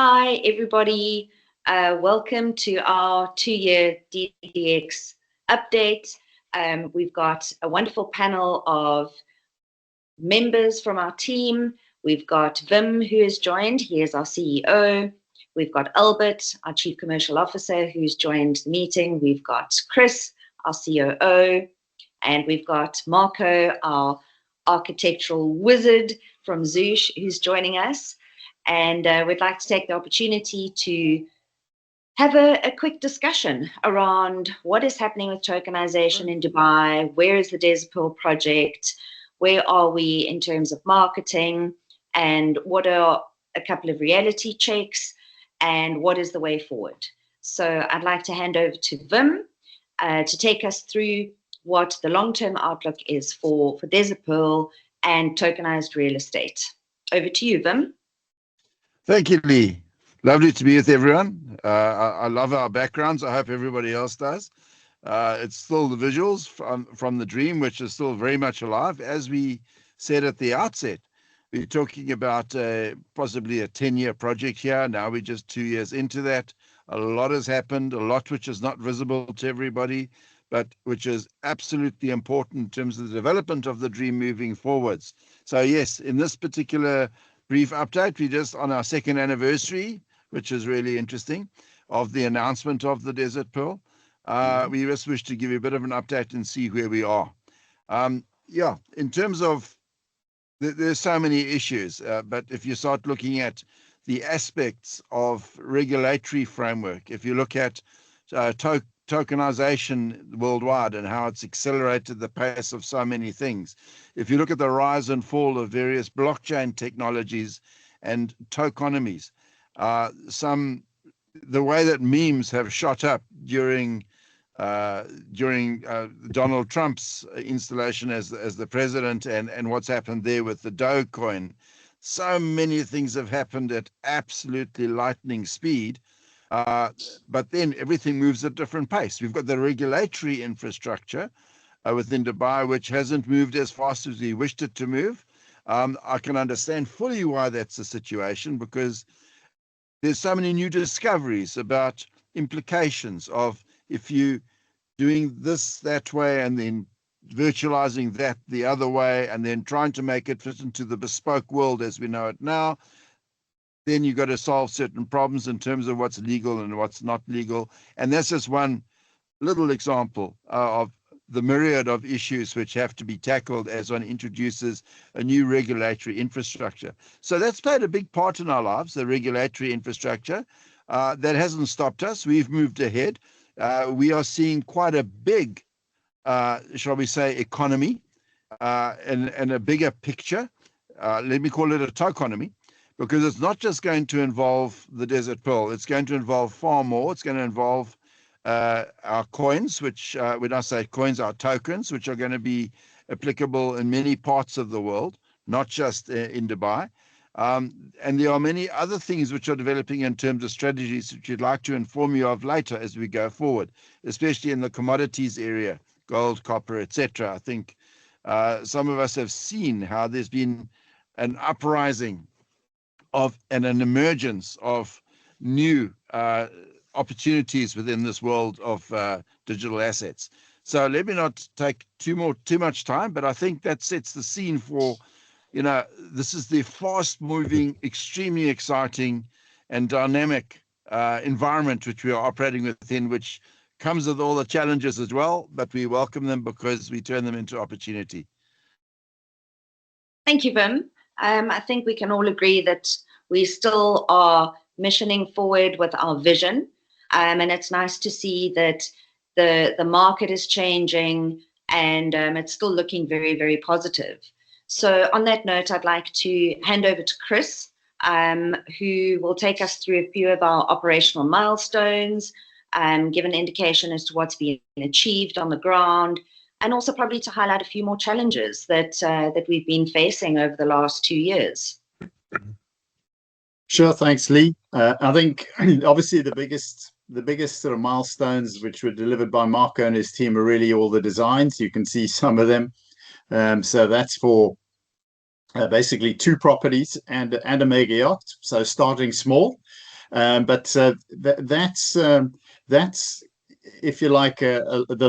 Hi, everybody. Welcome to our 2-year DDX update. We've got a wonderful panel of members from our team. We've got Wim, who has joined. He is our CEO. We've got Albert, our Chief Commercial Officer, who's joined the meeting. We've got Chris, our COO. And we've got Marco, our architectural wizard from Zhuzh, who's joining us. And we'd like to take the opportunity to have a quick discussion around what is happening with tokenization in Dubai, where is the Desert Pearl project, where are we in terms of marketing, and what are a couple of reality checks, and what is the way forward. So I'd like to hand over to Wim to take us through what the long-term outlook is for Desert Pearl and tokenized real estate. Over to you, Wim. Thank you, Lee. Lovely to be with everyone. I love our backgrounds. I hope everybody else does. It's still the visuals from the dream, which is still very much alive. As we said at the outset, we're talking about possibly a 10-year project here. Now we're just 2 years into that. A lot has happened, a lot which is not visible to everybody, but which is absolutely important in terms of the development of the dream moving forwards. So yes, in this particular brief update, we're just on our 2nd anniversary, which is really interesting, of the announcement of the Desert Pearl. We just wish to give you a bit of an update and see where we are. Yeah, in terms of, there's so many issues, but if you start looking at the aspects of regulatory framework, if you look at tokenization worldwide and how it's accelerated the pace of so many things. If you look at the rise and fall of various blockchain technologies and tokenomics, the way that memes have shot up during Donald Trump's installation as the president and what's happened there with the Dogecoin. So many things have happened at absolutely lightning speed. But then everything moves at a different pace. We've got the regulatory infrastructure within Dubai, which hasn't moved as fast as we wished it to move. I can understand fully why that's the situation, because there's so many new discoveries about implications of if you doing this that way and then virtualizing that the other way and then trying to make it fit into the bespoke world as we know it now. Then you've got to solve certain problems in terms of what's legal and what's not legal. And that's just one little example of the myriad of issues which have to be tackled as one introduces a new regulatory infrastructure. So that's played a big part in our lives, the regulatory infrastructure. That hasn't stopped us. We've moved ahead. We are seeing quite a big, shall we say, economy and a bigger picture. Let me call it a tokenomics. Because it's not just going to involve the Desert Pearl. It's going to involve far more. It's going to involve our coins, which when I say coins, our tokens, which are going to be applicable in many parts of the world, not just in Dubai. And there are many other things which are developing in terms of strategies which we'd like to inform you of later as we go forward, especially in the commodities area, gold, copper, etc. I think some of us have seen how there's been an uprising and an emergence of new opportunities within this world of digital assets. So let me not take too much time, but I think that sets the scene for, this is the fast-moving, extremely exciting and dynamic environment which we are operating within, which comes with all the challenges as well, but we welcome them because we turn them into opportunity. Thank you, Wim. I think we can all agree that we still are missioning forward with our vision. And it's nice to see that the market is changing and it's still looking very, very positive. So on that note, I'd like to hand over to Chris, who will take us through a few of our operational milestones, give an indication as to what's being achieved on the ground, and also probably to highlight a few more challenges that we've been facing over the last 2 years. Sure, thanks, Lee. I think obviously the biggest sort of milestones which were delivered by Marco and his team are really all the designs. You can see some of them. So that's for basically 2 properties and a mega yacht. So starting small. That's if you like the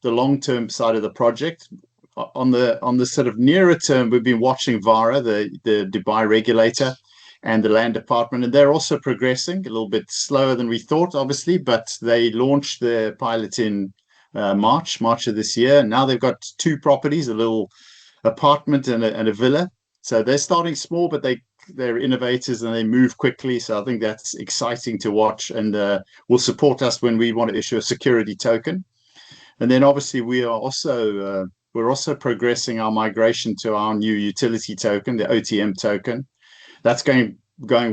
long term side of the project. On the sort of nearer term, we've been watching VARA, the Dubai regulator, and the land department, and they're also progressing a little bit slower than we thought, obviously, but they launched their pilot in March of this year. Now they've got 2 properties, a little apartment and a villa. So they're starting small, but they're innovators and they move quickly. So I think that's exciting to watch, and will support us when we want to issue a security token. And then obviously we're also progressing our migration to our new utility token, the OTM token. That's going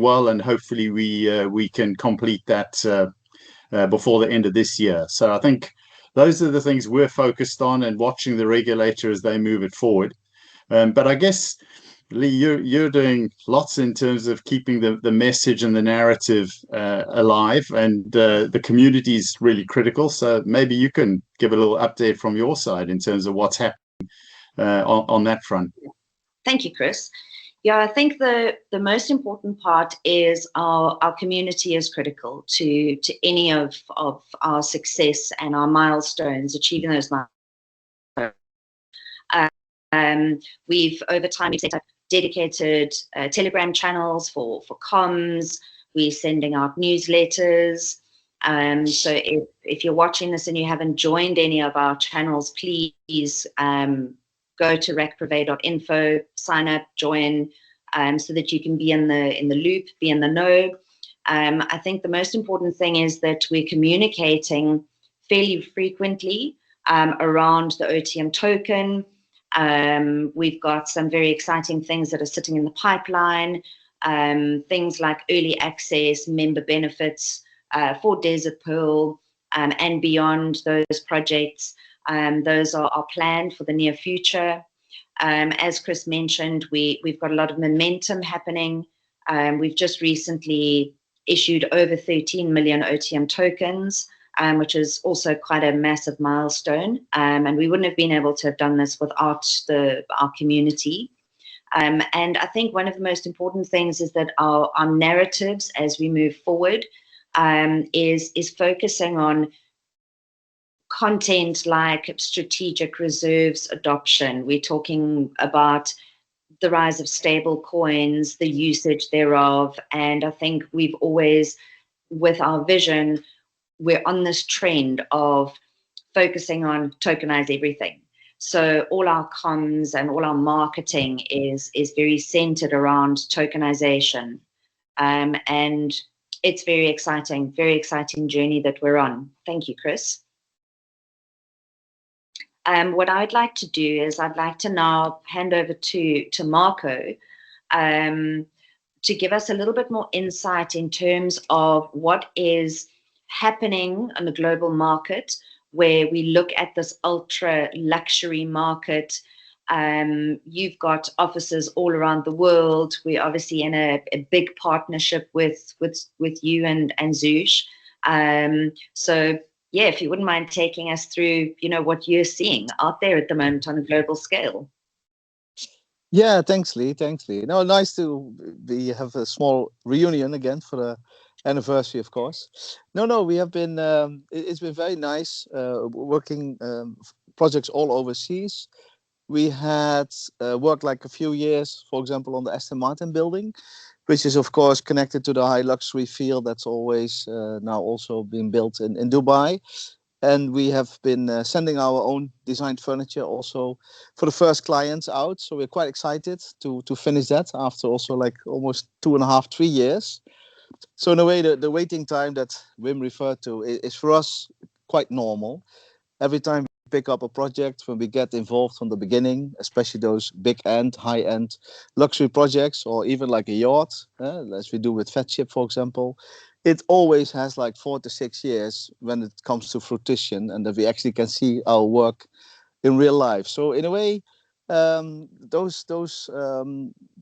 well, and hopefully we can complete that before the end of this year. So I think those are the things we're focused on, and watching the regulator as they move it forward. But I guess, Lee, you're doing lots in terms of keeping the message and the narrative alive, and the community is really critical. So maybe you can give a little update from your side in terms of what's happening on that front. Thank you, Chris. Yeah, I think the most important part is our community is critical to any of our success and our milestones, achieving those milestones. We've over time set up dedicated Telegram channels for comms. We're sending out newsletters. So if you're watching this and you haven't joined any of our channels, please go to racprivet.info, sign up, join, so that you can be in the loop, be in the know. I think the most important thing is that we're communicating fairly frequently around the OTM token. We've got some very exciting things that are sitting in the pipeline, things like early access, member benefits for Desert Pearl, and beyond those projects. Those are planned for the near future. As Chris mentioned, we've got a lot of momentum happening. We've just recently issued over 13 million OTM tokens, which is also quite a massive milestone. And we wouldn't have been able to have done this without our community. And I think one of the most important things is that our narratives as we move forward is focusing on content like strategic reserves adoption. We're talking about the rise of stable coins, the usage thereof. And I think we've always, with our vision, we're on this trend of focusing on tokenize everything. So all our comms and all our marketing is very centered around tokenization. And it's very exciting journey that we're on. Thank you, Chris. What I'd like to do is I'd like to now hand over to Marco to give us a little bit more insight in terms of what is happening on the global market, where we look at this ultra luxury market. You've got offices all around the world. We're obviously in a big partnership with you and Zhuzh. So yeah, if you wouldn't mind taking us through, what you're seeing out there at the moment on a global scale. Yeah, thanks, Lee. No, nice to have a small reunion again for the anniversary, of course. No, we have been. It's been very nice working projects all overseas. We had worked like a few years, for example, on the Aston Martin building, which is of course connected to the high luxury field that's always now also being built in Dubai. And we have been sending our own designed furniture also for the first clients out. So we're quite excited to finish that after also like almost 2.5, 3 years. So in a way, the waiting time that Wim referred to is for us quite normal. Every time we pick up a project, when we get involved from the beginning, especially those big-end, high-end luxury projects, or even like a yacht, as we do with Fatship, for example, it always has like 4 to 6 years when it comes to fruition, and that we actually can see our work in real life. So in a way, those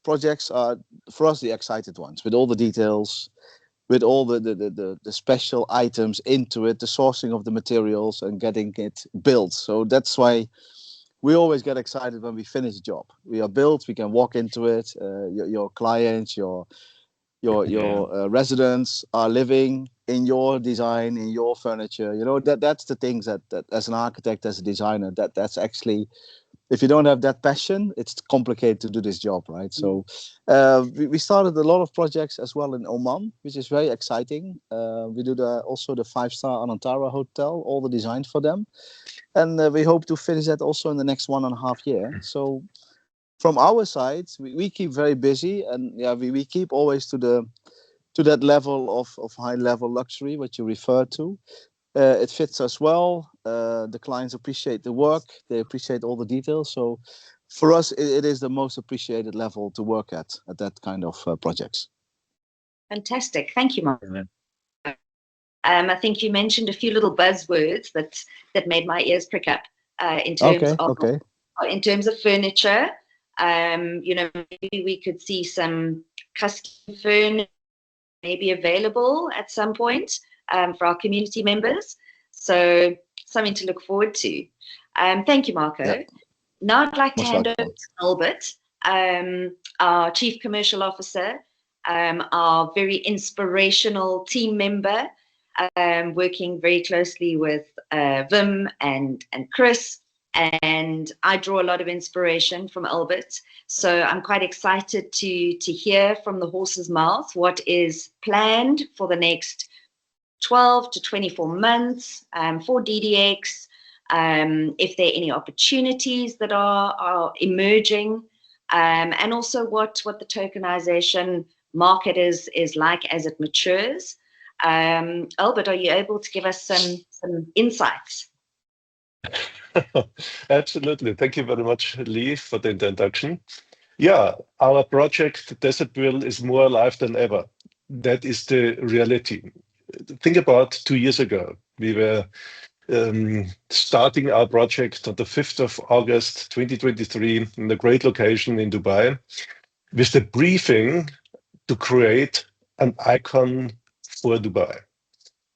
projects are for us the excited ones, with all the details, with all the special items into it, the sourcing of the materials and getting it built. So that's why we always get excited when we finish a job. We are built, we can walk into it, your clients, your your residents are living in your design, in your furniture. That's the things that as an architect, as a designer, that's actually, if you don't have that passion, it's complicated to do this job, right? So we started a lot of projects as well in Oman, which is very exciting. We do also the 5-star Anantara hotel, all the designs for them, and we hope to finish that also in the next 1.5 years. So from our side, we keep very busy, and we keep always to that level of high level luxury, what you refer to. It fits us well. The clients appreciate the work. They appreciate all the details. So for us, it is the most appreciated level to work at that kind of projects. Fantastic. Thank you, Mark. I think you mentioned a few little buzzwords that made my ears prick up in terms of furniture. Maybe we could see some custom furniture maybe available at some point for our community members. So something to look forward to. Thank you, Marco. Yeah. Now I'd like to hand over to Albert, our Chief Commercial Officer, our very inspirational team member, working very closely with Wim and Chris. And I draw a lot of inspiration from Albert. So I'm quite excited to hear from the horse's mouth what is planned for the next 12 to 24 months for DDX, if there are any opportunities that are emerging, and also what the tokenization market is like as it matures. Albert, are you able to give us some insights? Absolutely. Thank you very much, Lee, for the introduction. Yeah, our project Desert World is more alive than ever. That is the reality. Think about 2 years ago. We were starting our project on the 5th of August 2023 in a great location in Dubai with the briefing to create an icon for Dubai.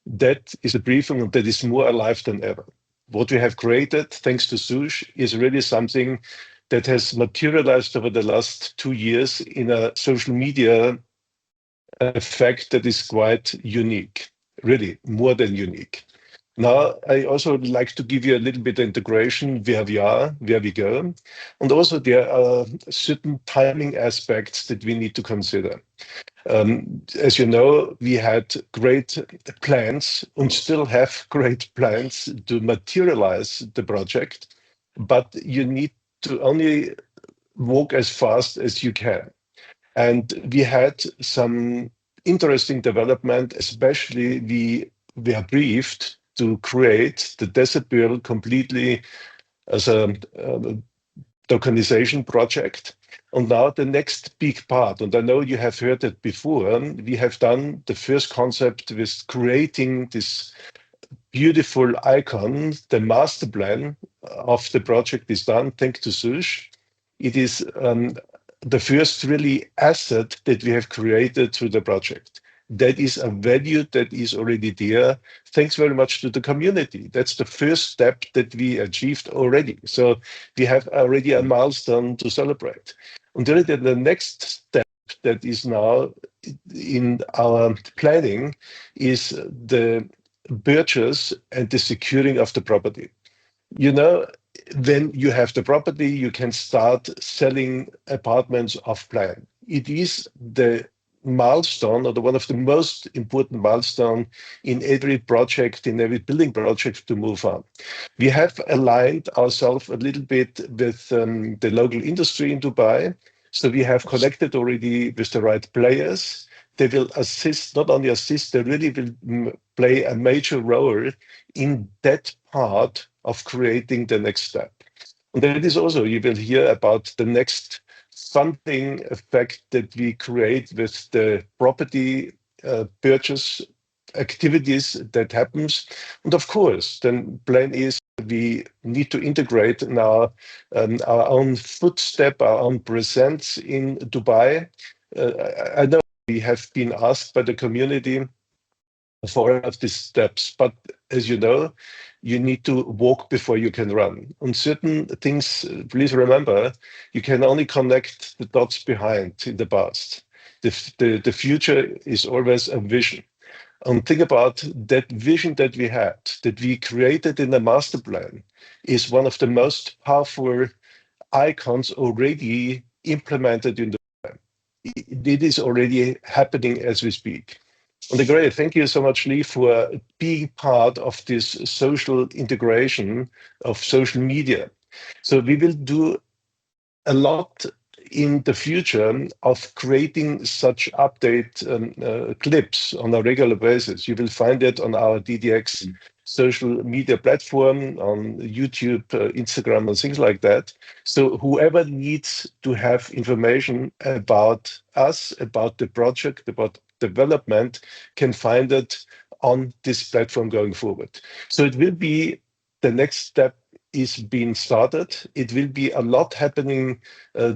That is a briefing that is more alive than ever. What we have created, thanks to Zhuzh, is really something that has materialized over the last 2 years in a social media effect that is quite unique, really more than unique. Now, I also would like to give you a little bit of integration where we are, where we go. And also there are certain timing aspects that we need to consider. As you know, we had great plans and still have great plans to materialize the project, but you need to only walk as fast as you can. And we had some interesting development, especially we were briefed to create the Desert World completely as a tokenization project. And now the next big part, and I know you have heard it before, we have done the first concept with creating this beautiful icon. The master plan of the project is done, thanks to Zhuzh. It is the first really asset that we have created through the project. That is a value that is already there. Thanks very much to the community. That's the first step that we achieved already. So we have already a milestone to celebrate. And then the next step that is now in our planning is the purchase and the securing of the property. You know, when you have the property, you can start selling apartments off plan. It is the milestone, or one of the most important milestone in every project, in every building project to move on. We have aligned ourselves a little bit with the local industry in Dubai. So we have connected already with the right players. They will assist, not only assist, they really will play a major role in that part of creating the next step. And that is also, you will hear about the next funding effect that we create with the property purchase activities that happens. And of course, then plan is we need to integrate now our own footstep, our own presence in Dubai. I know we have been asked by the community for all of these steps, but as you know, you need to walk before you can run. On certain things, please remember, you can only connect the dots behind in the past. The future is always a vision. And think about that vision that we had, that we created in the master plan, is one of the most powerful icons already implemented in the plan. It is already happening as we speak. And great, thank you so much, Lee, for being part of this social integration of social media. So we will do a lot in the future of creating such update clips on a regular basis. You will find it on our DDX social media platform, on YouTube, Instagram, and things like that. So whoever needs to have information about us, about the project, about development, can find it on this platform going forward. So it will be the next step is being started. It will be a lot happening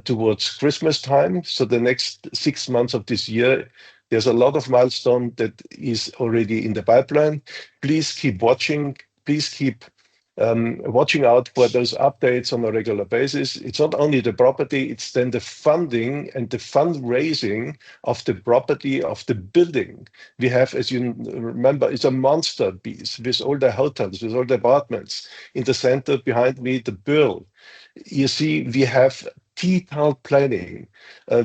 towards Christmas time. So the next 6 months of this year, there's a lot of milestone that is already in the pipeline. Please keep watching. Please keep watching out for those updates on a regular basis. It's not only the property, it's then the funding and the fundraising of the property, of the building. We have, as you remember, it's a monster piece with all the hotels, with all the apartments. In the center behind me, the Pearl. You see, we have detailed planning.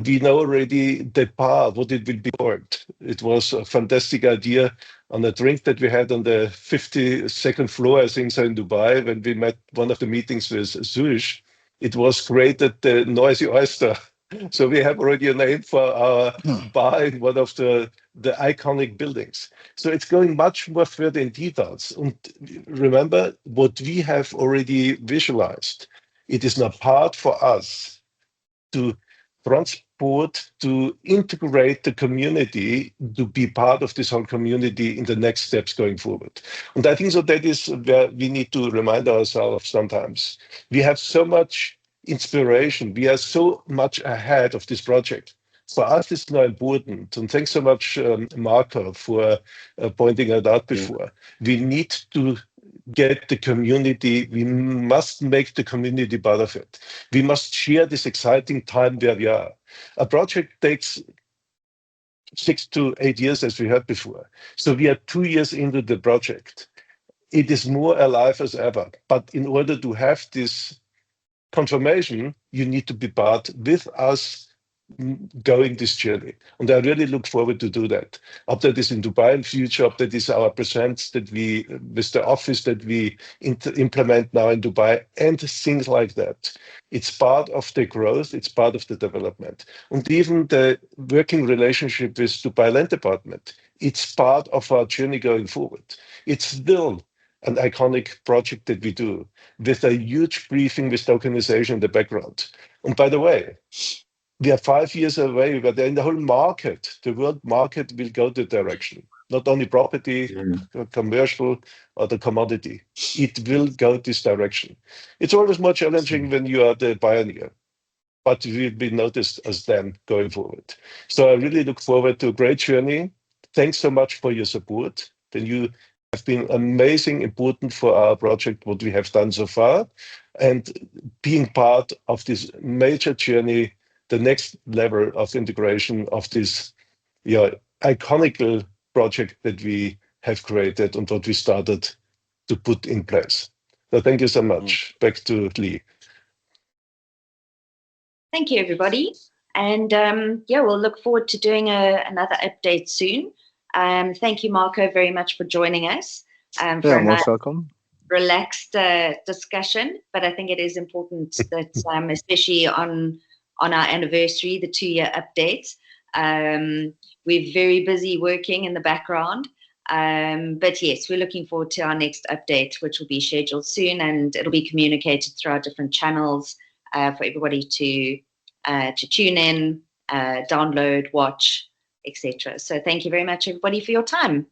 We know already the bar, what it will be called. It was a fantastic idea on a drink that we had on the 52nd floor, I think so, in Dubai, when we met one of the meetings with Zhuzh. It was created the Noisy Oyster. So we have already a name for our bar in one of the iconic buildings. So it's going much more further in details. And remember what we have already visualized. It is now part for us to transport, to integrate the community, to be part of this whole community in the next steps going forward. And I think so that is where we need to remind ourselves sometimes. We have so much inspiration. We are so much ahead of this project. For us, it's now important. And thanks so much, Marco, for pointing it out before. We need to get the community, we must make the community part of it. We must share this exciting time where we are. A project takes 6 to 8 years, as we heard before. So we are 2 years into the project. It is more alive as ever. But in order to have this confirmation, you need to be part with us going this journey. And I really look forward to do that. Update is in Dubai in future. Update is our presence that we, with the office that we implement now in Dubai and things like that. It's part of the growth. It's part of the development. And even the working relationship with Dubai Land Department, it's part of our journey going forward. It's still an iconic project that we do with a huge briefing with tokenization in the background. And by the way, we are 5 years away, but in the whole market, the world market will go the direction. Not only property, commercial, or the commodity. It will go this direction. It's always more challenging when you are the pioneer, but you will be noticed as them going forward. So I really look forward to a great journey. Thanks so much for your support. Then you have been amazing, important for our project, what we have done so far, and being part of this major journey, the next level of integration of this iconic project that we have created and what we started to put in place. So thank you so much. Back to Lee. Thank you, everybody. And we'll look forward to doing another update soon. Thank you, Marco, very much for joining us for a most welcome. Relaxed discussion. But I think it is important that, especially on our anniversary, the 2-year update, we're very busy working in the background. But yes, we're looking forward to our next update, which will be scheduled soon, and it'll be communicated through our different channels for everybody to tune in, download, watch, etc. So thank you very much, everybody, for your time.